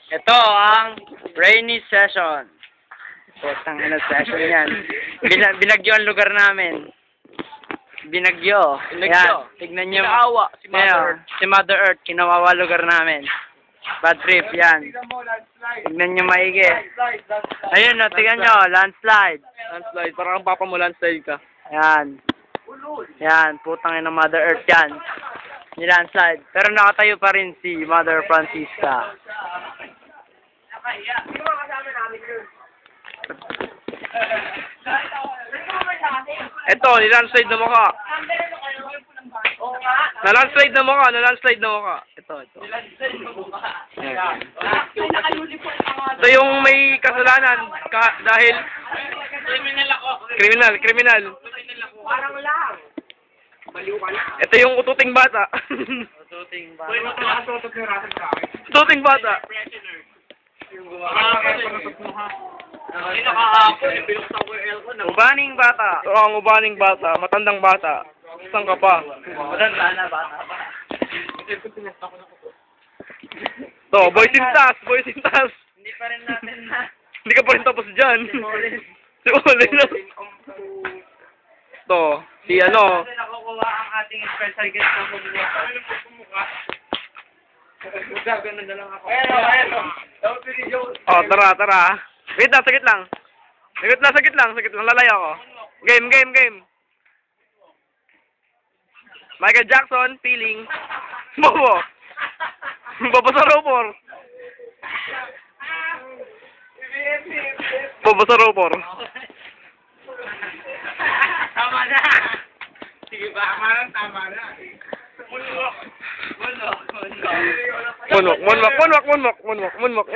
Ito ang rainy session. Putang ina session yan. Binagyo ang lugar namin. Binagyo. Yan. Tignan nyo. Kinaawa si Mother Earth. Si Mother Earth. Kinawawa lugar namin. Bad trip. Yan. Tignan nyo maigi. Ayun o. Tignan nyo. Landslide. Landslide. Parang ang papa mo landslide ka. Yan. Yan. Putang ina Mother Earth yan. Ni landslide. Pero nakatayo pa rin si Mother Francisca. Ito, nilandslide na mukha. Nalandslide na mukha, nalandslide na mukha. Ito. Ito yung may kasalanan dahil kriminal. Ito yung ututing bata. Ututing bata. Ubaning bata. Ito ang ubaning bata, matandang bata. Saan ka pa? Matanda na bata pa. Ito, boy sintas. Hindi pa rin natin na. Hindi ka pa rin tapos dyan. Si Olin na. Ito, si ano. Natin nakukuha ang ating special guest na pumukha. Ganun na lang ako. Oh, tara. Wait lang, sagit lang. Lalaya ako. Game. Michael Jackson, feeling. Bobo. Bobo sa ropor. Tama na. Sige ba? Tama na. Munwak. Munwak.